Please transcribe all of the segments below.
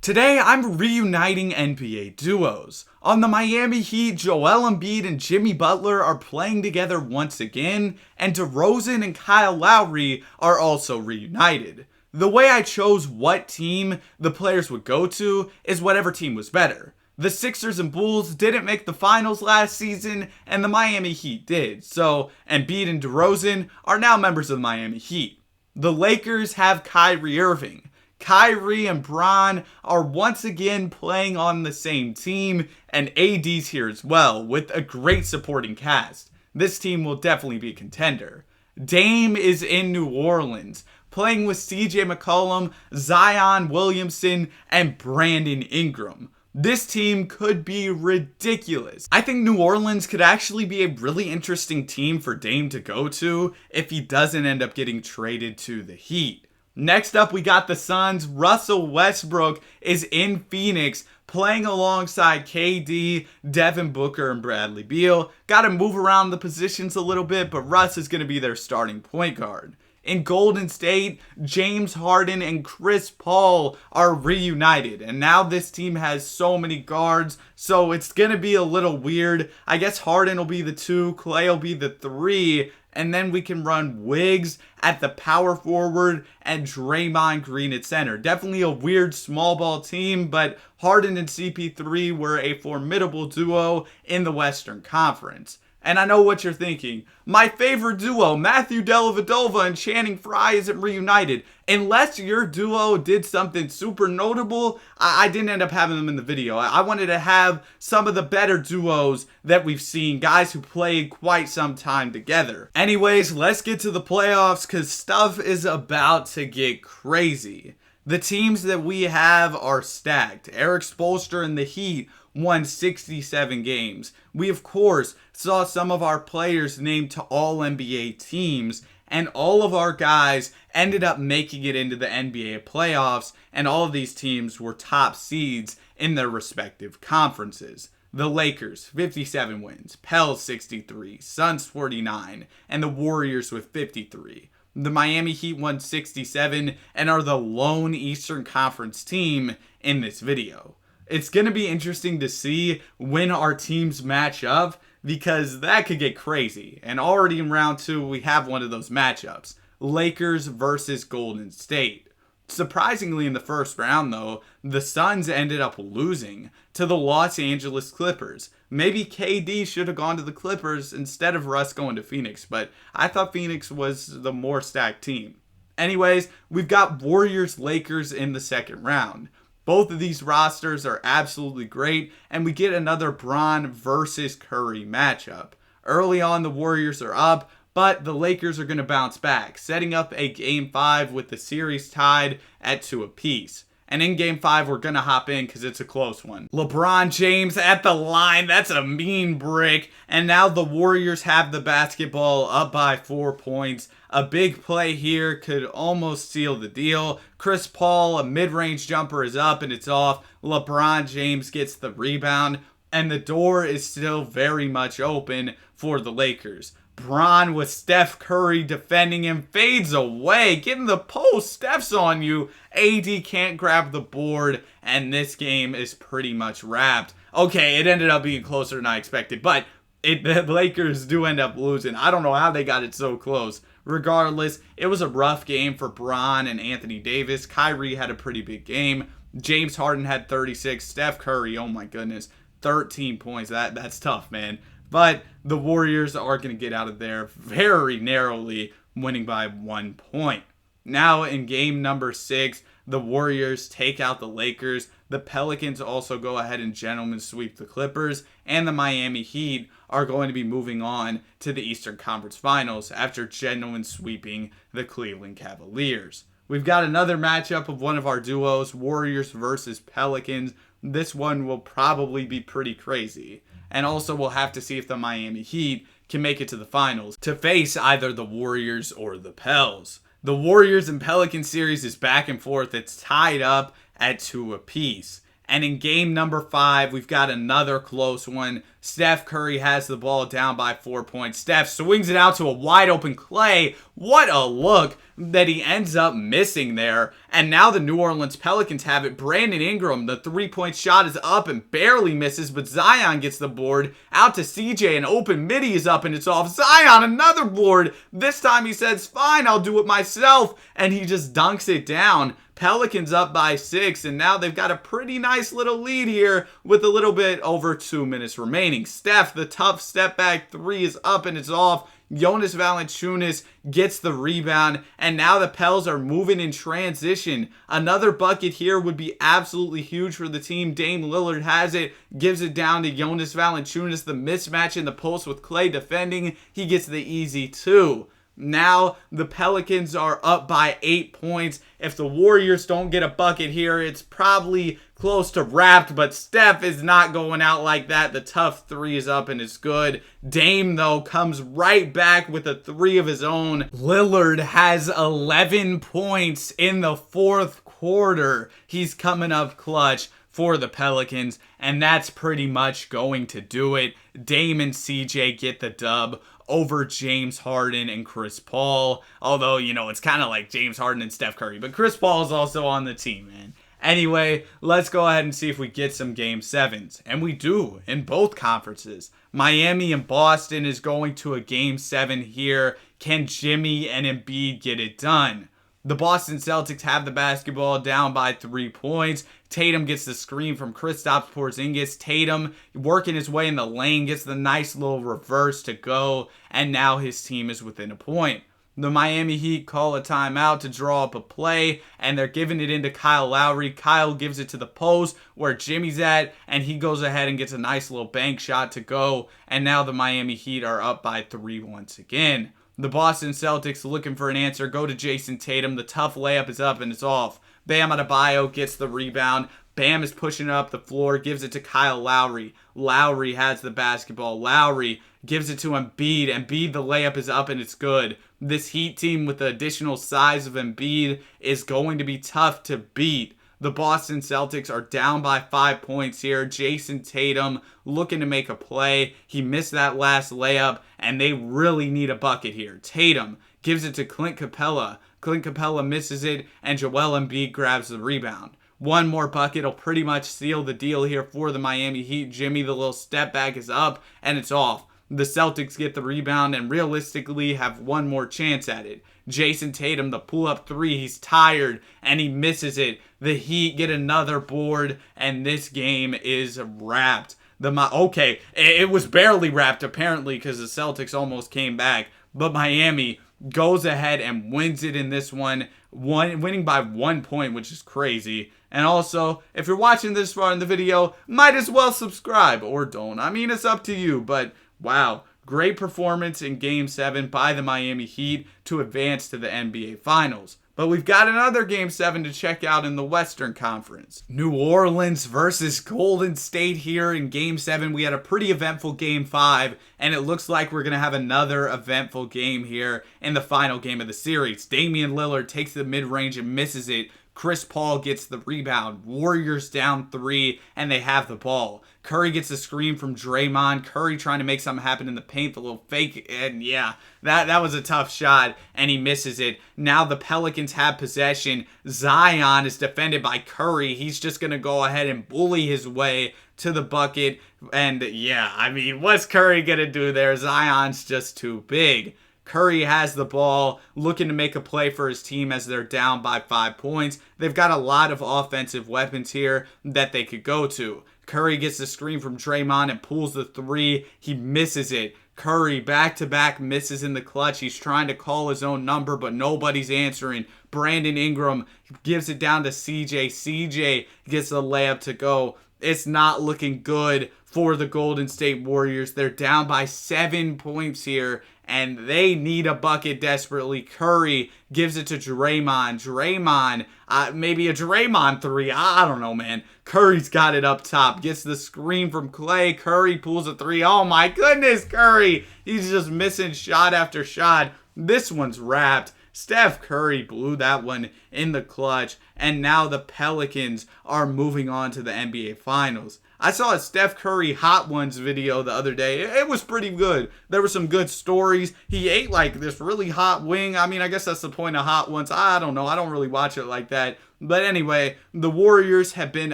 Today, I'm reuniting NBA duos. On the Miami Heat, Joel Embiid and Jimmy Butler are playing together once again, and DeRozan and Kyle Lowry are also reunited. The way I chose what team the players would go to is whatever team was better. The Sixers and Bulls didn't make the finals last season, and the Miami Heat did, so Embiid and DeRozan are now members of the Miami Heat. The Lakers have Kyrie Irving. Kyrie and Bron are once again playing on the same team, and AD's here as well, with a great supporting cast. This team will definitely be a contender. Dame is in New Orleans, playing with CJ McCollum, Zion Williamson, and Brandon Ingram. This team could be ridiculous. I think New Orleans could actually be a really interesting team for Dame to go to if he doesn't end up getting traded to the Heat. Next up, we got the Suns. Russell Westbrook is in Phoenix, playing alongside KD, Devin Booker, and Bradley Beal. Got to move around the positions a little bit, but Russ is going to be their starting point guard. In Golden State, James Harden and Chris Paul are reunited, and now this team has so many guards, so it's going to be a little weird. I guess Harden will be the 2, Clay will be the 3, and then we can run Wiggs at the power forward and Draymond Green at center. Definitely a weird small ball team, but Harden and CP3 were a formidable duo in the Western Conference. And I know what you're thinking. My favorite duo, Matthew Dellavedova and Channing Frye, isn't reunited. Unless your duo did something super notable, I didn't end up having them in the video. I wanted to have some of the better duos that we've seen, guys who played quite some time together. Anyways, let's get to the playoffs because stuff is about to get crazy. The teams that we have are stacked. Eric Spoelstra and the Heat won 67 games. We, of course, saw some of our players named to all NBA teams, and all of our guys ended up making it into the NBA playoffs, and all of these teams were top seeds in their respective conferences. The Lakers, 57 wins, Pels 63, Suns 49, and the Warriors with 53. The Miami Heat won 67 and are the lone Eastern Conference team in this video. It's going to be interesting to see when our teams match up because that could get crazy. And already in round 2, we have one of those matchups. Lakers versus Golden State. Surprisingly, in the first round, though, the Suns ended up losing to the Los Angeles Clippers. Maybe KD should have gone to the Clippers instead of Russ going to Phoenix, but I thought Phoenix was the more stacked team. Anyways, we've got Warriors-Lakers in the second round. Both of these rosters are absolutely great, and we get another Bron versus Curry matchup. Early on, the Warriors are up, but the Lakers are going to bounce back, setting up a Game 5 with the series tied at 2 apiece. And in Game 5, we're going to hop in because it's a close one. LeBron James at the line. That's a mean brick. And now the Warriors have the basketball up by 4 points. A big play here could almost seal the deal. Chris Paul, a mid-range jumper is up and it's off. LeBron James gets the rebound. And the door is still very much open for the Lakers. Bron with Steph Curry defending him, fades away, getting the post, Steph's on you. AD can't grab the board, and this game is pretty much wrapped. Okay, it ended up being closer than I expected, but the Lakers do end up losing. I don't know how they got it so close. Regardless, it was a rough game for Bron and Anthony Davis. Kyrie had a pretty big game. James Harden had 36. Steph Curry, oh my goodness, 13 points. That's tough, man. But the Warriors are going to get out of there very narrowly, winning by 1 point. Now in game number 6, the Warriors take out the Lakers. The Pelicans also go ahead and gentlemen sweep the Clippers. And the Miami Heat are going to be moving on to the Eastern Conference Finals after gentlemen sweeping the Cleveland Cavaliers. We've got another matchup of one of our duos, Warriors versus Pelicans. This one will probably be pretty crazy. And also we'll have to see if the Miami Heat can make it to the finals to face either the Warriors or the Pels. The Warriors and Pelicans series is back and forth. It's tied up at 2 apiece. And in game number 5, we've got another close one. Steph Curry has the ball down by 4 points. Steph swings it out to a wide open Klay. What a look that he ends up missing there. And now the New Orleans Pelicans have it. Brandon Ingram, the 3-point shot is up and barely misses, but Zion gets the board. Out to CJ, an open midi is up and it's off. Zion, another board. This time he says, fine, I'll do it myself. And he just dunks it down. Pelicans up by 6, and now they've got a pretty nice little lead here with a little bit over 2 minutes remaining. Steph, the tough step back 3 is up and it's off. Jonas Valanciunas gets the rebound, and now the Pels are moving in transition. Another bucket here would be absolutely huge for the team. Dame Lillard has it, gives it down to Jonas Valanciunas. The mismatch in the post with Klay defending, he gets the easy 2. Now the Pelicans are up by 8 points. If the Warriors don't get a bucket here, it's probably close to wrapped, but Steph is not going out like that. The tough 3 is up and it's good. Dame, though, comes right back with a 3 of his own. Lillard has 11 points in the 4th quarter. He's coming up clutch for the Pelicans, and that's pretty much going to do it. Dame and CJ get the dub over James Harden and Chris Paul. Although, it's kind of like James Harden and Steph Curry, but Chris Paul is also on the team, man. Anyway, let's go ahead and see if we get some Game 7s. And we do in both conferences. Miami and Boston is going to a Game 7 here. Can Jimmy and Embiid get it done? The Boston Celtics have the basketball down by 3 points. Tatum gets the screen from Kristaps Porzingis. Tatum working his way in the lane, gets the nice little reverse to go, and now his team is within a point. The Miami Heat call a timeout to draw up a play, and they're giving it into Kyle Lowry. Kyle gives it to the post where Jimmy's at, and he goes ahead and gets a nice little bank shot to go, and now the Miami Heat are up by 3 once again. The Boston Celtics looking for an answer, go to Jason Tatum. The tough layup is up and it's off. Bam Adebayo gets the rebound. Bam is pushing it up the floor, gives it to Kyle Lowry. Lowry has the basketball. Lowry gives it to Embiid. Embiid, the layup is up and it's good. This Heat team with the additional size of Embiid is going to be tough to beat. The Boston Celtics are down by 5 points here. Jason Tatum looking to make a play. He missed that last layup, and they really need a bucket here. Tatum gives it to Clint Capella. Clint Capella misses it, and Joel Embiid grabs the rebound. One more bucket will pretty much seal the deal here for the Miami Heat. Jimmy, the little step back is up, and it's off. The Celtics get the rebound and realistically have one more chance at it. Jason Tatum, the pull-up 3, he's tired, and he misses it. The Heat get another board, and this game is wrapped. It was barely wrapped, apparently, because the Celtics almost came back. But Miami goes ahead and wins it in this one, winning by 1 point, which is crazy. And also, if you're watching this far in the video, might as well subscribe, or don't. I mean, it's up to you, but wow. Great performance in Game 7 by the Miami Heat to advance to the NBA Finals. But we've got another Game 7 to check out in the Western Conference. New Orleans versus Golden State here in Game 7. We had a pretty eventful Game 5, and it looks like we're going to have another eventful game here in the final game of the series. Damian Lillard takes the mid-range and misses it. Chris Paul gets the rebound. Warriors down 3, and they have the ball. Curry gets a screen from Draymond. Curry trying to make something happen in the paint, the little fake, and yeah, that was a tough shot, and he misses it. Now the Pelicans have possession. Zion is defended by Curry. He's just going to go ahead and bully his way to the bucket, and yeah, I mean, what's Curry going to do there? Zion's just too big. Curry has the ball, looking to make a play for his team as they're down by 5 points. They've got a lot of offensive weapons here that they could go to. Curry gets the screen from Draymond and pulls the 3. He misses it. Curry back-to-back misses in the clutch. He's trying to call his own number, but nobody's answering. Brandon Ingram gives it down to CJ. CJ gets the layup to go. It's not looking good for the Golden State Warriors. They're down by 7 points here, and they need a bucket desperately. Curry gives it to Draymond. Draymond, maybe a Draymond 3. I don't know, man. Curry's got it up top. Gets the screen from Klay. Curry pulls a 3. Oh, my goodness, Curry. He's just missing shot after shot. This one's wrapped. Steph Curry blew that one in the clutch, and now the Pelicans are moving on to the NBA Finals. I saw a Steph Curry Hot Ones video the other day. It was pretty good. There were some good stories. He ate like this really hot wing. I mean, I guess that's the point of Hot Ones. I don't know. I don't really watch it like that. But anyway, the Warriors have been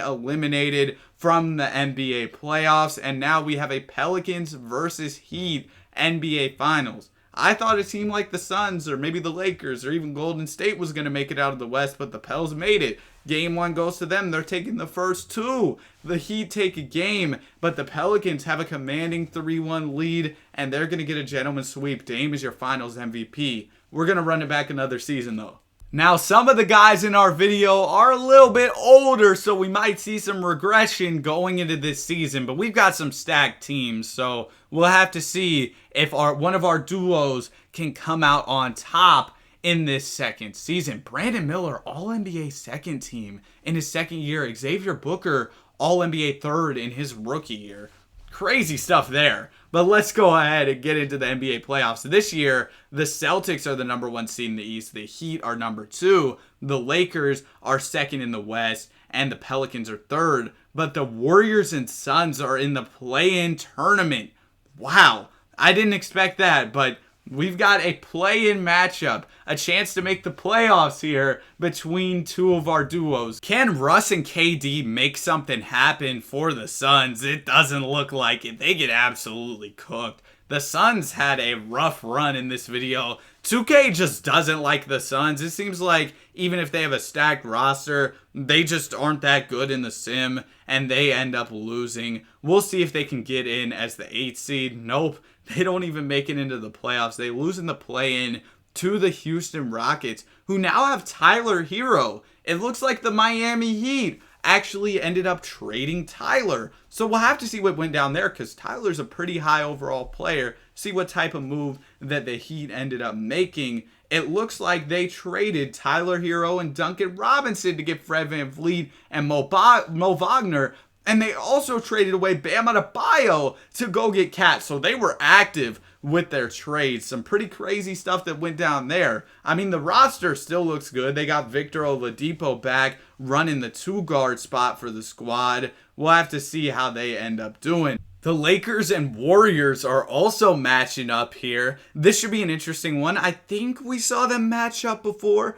eliminated from the NBA playoffs, and now we have a Pelicans versus Heat NBA Finals. I thought a team like the Suns or maybe the Lakers or even Golden State was going to make it out of the West, but the Pels made it. Game 1 goes to them. They're taking the first 2. The Heat take a game, but the Pelicans have a commanding 3-1 lead, and they're going to get a gentleman's sweep. Dame is your Finals MVP. We're going to run it back another season, though. Now, some of the guys in our video are a little bit older, so we might see some regression going into this season, but we've got some stacked teams, so we'll have to see if one of our duos can come out on top in this second season. Brandon Miller, All-NBA second team in his second year. Xavier Booker, All-NBA third in his rookie year. Crazy stuff there. But let's go ahead and get into the NBA playoffs. This year, the Celtics are the number 1 seed in the East. The Heat are number 2. The Lakers are second in the West. And the Pelicans are third. But the Warriors and Suns are in the play-in tournament. Wow. I didn't expect that, but we've got a play-in matchup, a chance to make the playoffs here between two of our duos. Can Russ and KD make something happen for the Suns? It doesn't look like it. They get absolutely cooked. The Suns had a rough run in this video. 2K just doesn't like the Suns. It seems like even if they have a stacked roster, they just aren't that good in the sim, and they end up losing. We'll see if they can get in as the 8th seed. Nope. They don't even make it into the playoffs. They lose in the play-in to the Houston Rockets, who now have Tyler Hero. It looks like the Miami Heat actually ended up trading Tyler. So we'll have to see what went down there, because Tyler's a pretty high overall player. See what type of move that the Heat ended up making. It looks like they traded Tyler Hero and Duncan Robinson to get Fred VanVleet and Mo Wagner. And they also traded away Bam Adebayo to go get Cat. So they were active with their trades. Some pretty crazy stuff that went down there. I mean, the roster still looks good. They got Victor Oladipo back running the 2-guard spot for the squad. We'll have to see how they end up doing. The Lakers and Warriors are also matching up here. This should be an interesting one. I think we saw them match up before.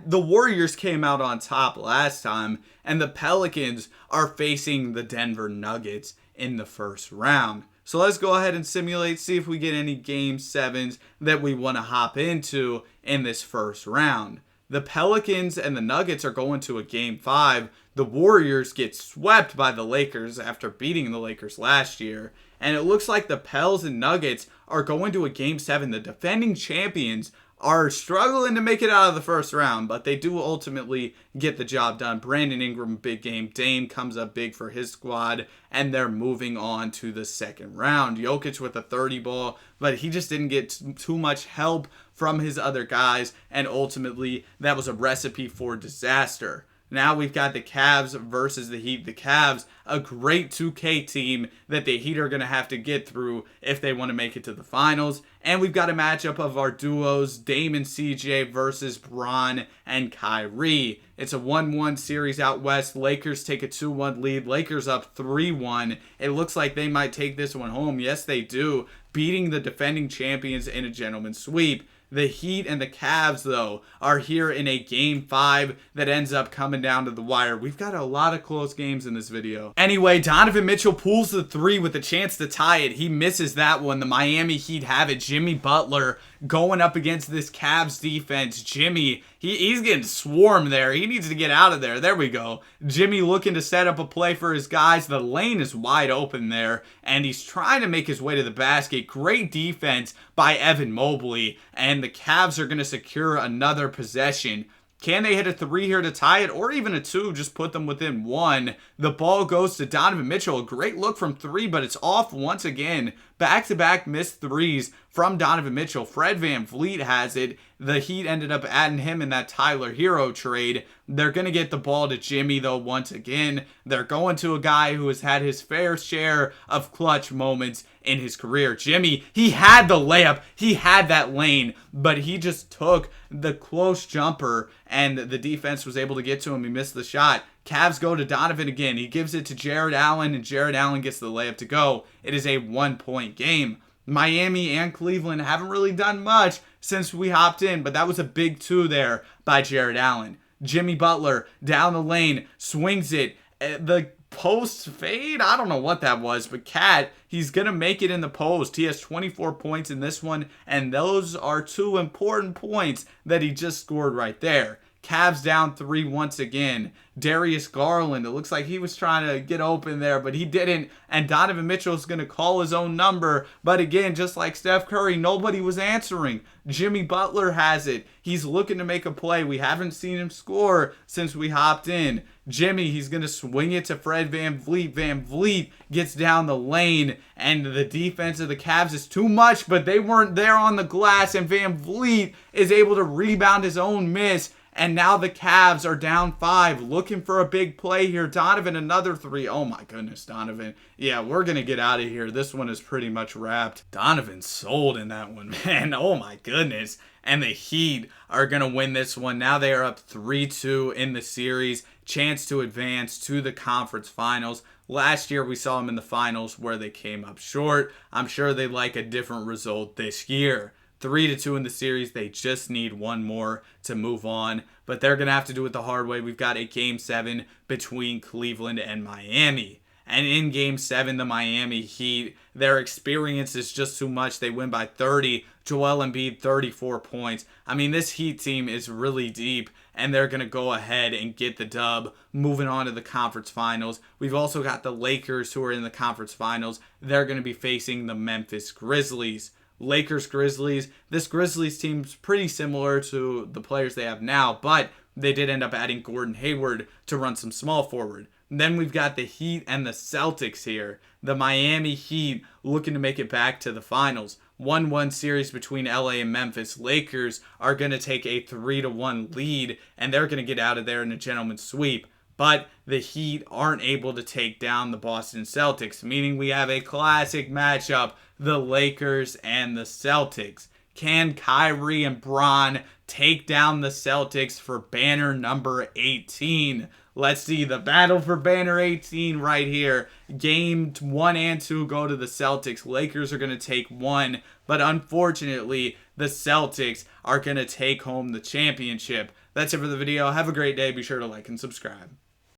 The Warriors came out on top last time, and the Pelicans are facing the Denver Nuggets in the first round. So let's go ahead and simulate, see if we get any Game 7s that we want to hop into in this first round. The Pelicans and the Nuggets are going to a Game 5. The Warriors get swept by the Lakers after beating the Lakers last year. And it looks like the Pels and Nuggets are going to a Game 7. The defending champions are struggling to make it out of the first round, but they do ultimately get the job done. Brandon Ingram, big game. Dame comes up big for his squad, and they're moving on to the second round. Jokic with a 30 ball, but he just didn't get too much help from his other guys, and ultimately that was a recipe for disaster. Now we've got the Cavs versus the Heat. The Cavs, a great 2K team that the Heat are going to have to get through if they want to make it to the finals. And we've got a matchup of our duos, Dame and CJ versus Bron and Kyrie. It's a 1-1 series out west. Lakers take a 2-1 lead. Lakers up 3-1. It looks like they might take this one home. Yes, they do, beating the defending champions in a gentleman's sweep. The Heat and the Cavs, though, are here in a Game 5 that ends up coming down to the wire. We've got a lot of close games in this video. Anyway, Donovan Mitchell pulls the 3 with a chance to tie it. He misses that one. The Miami Heat have it. Jimmy Butler going up against this Cavs defense. Jimmy, he's getting swarmed there. He needs to get out of there. There we go. Jimmy looking to set up a play for his guys. The lane is wide open there, and he's trying to make his way to the basket. Great defense by Evan Mobley, and the Cavs are going to secure another possession. Can they hit a 3 here to tie it, or even a 2, just put them within 1? The ball goes to Donovan Mitchell. A great look from 3, but it's off once again Back-to-back missed threes from Donovan Mitchell. Fred VanVleet has it. The Heat ended up adding him in that Tyler Hero trade. They're going to get the ball to Jimmy, though, once again. They're going to a guy who has had his fair share of clutch moments in his career. Jimmy, he had the layup. He had that lane, but he just took the close jumper, and the defense was able to get to him. He missed the shot. Cavs go to Donovan again. He gives it to Jared Allen, and Jared Allen gets the layup to go. It is a 1-point game. Miami and Cleveland haven't really done much since we hopped in, but that was a big 2 there by Jared Allen. Jimmy Butler down the lane, swings it. The post fade? I don't know what that was, but Cat, he's going to make it in the post. He has 24 points in this one, and those are 2 important points that he just scored right there. Cavs down 3 once again. Darius Garland, it looks like he was trying to get open there, but he didn't. And Donovan Mitchell's going to call his own number. But again, just like Steph Curry, nobody was answering. Jimmy Butler has it. He's looking to make a play. We haven't seen him score since we hopped in. Jimmy, he's going to swing it to Fred VanVleet. VanVleet gets down the lane, and the defense of the Cavs is too much, but they weren't there on the glass, and VanVleet is able to rebound his own miss. And now the Cavs are down 5, looking for a big play here. Donovan, another 3. Oh my goodness, Donovan. Yeah, we're going to get out of here. This one is pretty much wrapped. Donovan sold in that one, man. Oh my goodness. And the Heat are going to win this one. Now they are up 3-2 in the series. Chance to advance to the conference finals. Last year we saw them in the finals where they came up short. I'm sure they'd like a different result this year. 3-2 in the series. They just need one more to move on, but they're going to have to do it the hard way. We've got a Game 7 between Cleveland and Miami. And in Game 7, the Miami Heat, their experience is just too much. They win by 30. Joel Embiid, 34 points. I mean, this Heat team is really deep, and they're going to go ahead and get the dub, moving on to the conference finals. We've also got the Lakers, who are in the conference finals. They're going to be facing the Memphis Grizzlies. Lakers, Grizzlies. This Grizzlies team's pretty similar to the players they have now, but they did end up adding Gordon Hayward to run some small forward. And then we've got the Heat and the Celtics here. The Miami Heat looking to make it back to the finals. 1-1 series between LA and Memphis. Lakers are going to take a 3-1 lead, and they're going to get out of there in a gentleman's sweep. But the Heat aren't able to take down the Boston Celtics, meaning we have a classic matchup, the Lakers and the Celtics. Can Kyrie and Bron take down the Celtics for banner number 18? Let's see, the battle for banner 18 right here. Game 1 and 2 go to the Celtics. Lakers are going to take 1, but unfortunately, the Celtics are going to take home the championship. That's it for the video. Have a great day. Be sure to like and subscribe.